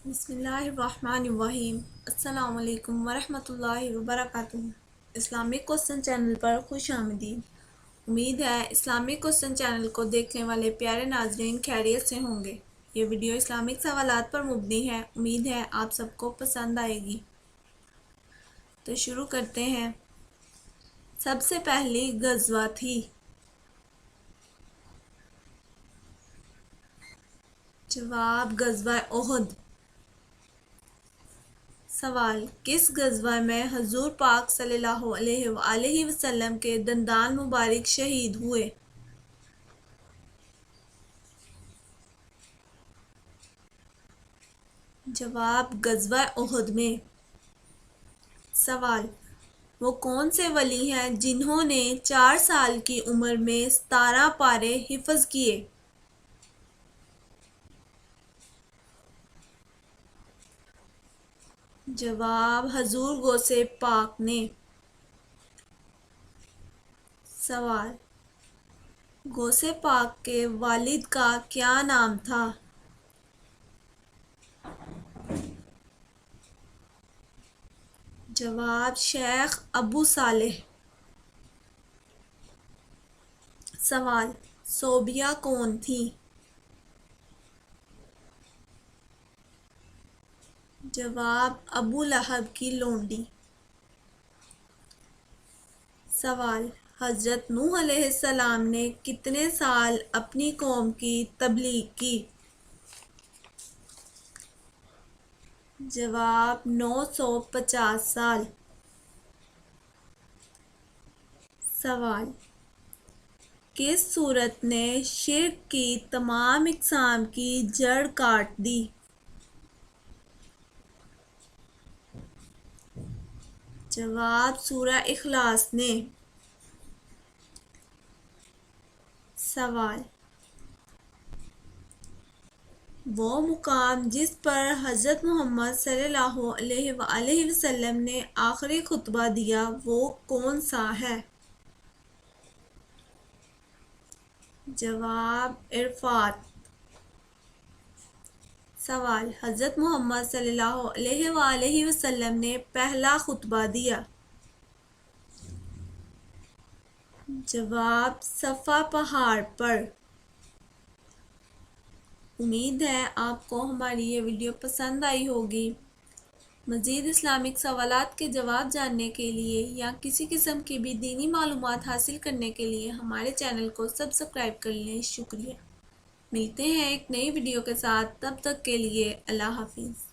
بسم اللہ الرحمن الرحیم۔ السلام علیکم ورحمۃ اللہ وبرکاتہ۔ اسلامک کوسچن چینل پر خوش آمدید۔ امید ہے اسلامک کوسچن چینل کو دیکھنے والے پیارے ناظرین خیریت سے ہوں گے۔ یہ ویڈیو اسلامک سوالات پر مبنی ہے، امید ہے آپ سب کو پسند آئے گی۔ تو شروع کرتے ہیں۔ سب سے پہلی غزوہ تھی؟ جواب غزوہ احد۔ سوال، کس غزوہ میں حضور پاک صلی اللہ علیہ وآلہ وسلم کے دندان مبارک شہید ہوئے؟ جواب غزوہ احد میں۔ سوال، وہ کون سے ولی ہیں جنہوں نے 4 سال کی عمر میں 17 پارے حفظ کیے؟ جواب حضور غوث پاک نے۔ سوال، غوث پاک کے والد کا کیا نام تھا؟ جواب شیخ ابو صالح۔ سوال، صوبیہ کون تھیں؟ جواب ابو لہب کی لونڈی۔ سوال، حضرت نوح علیہ السلام نے کتنے سال اپنی قوم کی تبلیغ کی؟ جواب 950 سال۔ سوال، کس سورت نے شرک کی تمام اقسام کی جڑ کاٹ دی؟ جواب سورہ اخلاص نے۔ سوال، وہ مقام جس پر حضرت محمد صلی اللہ علیہ وآلہ وسلم نے آخری خطبہ دیا وہ کون سا ہے؟ جواب عرفات۔ سوال، حضرت محمد صلی اللہ علیہ وآلہ وسلم نے پہلا خطبہ دیا؟ جواب صفا پہاڑ پر۔ امید ہے آپ کو ہماری یہ ویڈیو پسند آئی ہوگی۔ مزید اسلامک سوالات کے جواب جاننے کے لیے یا کسی قسم کی بھی دینی معلومات حاصل کرنے کے لیے ہمارے چینل کو سبسکرائب کر لیں۔ شکریہ۔ ملتے ہیں ایک نئی ویڈیو کے ساتھ، تب تک کے لیے اللہ حافظ۔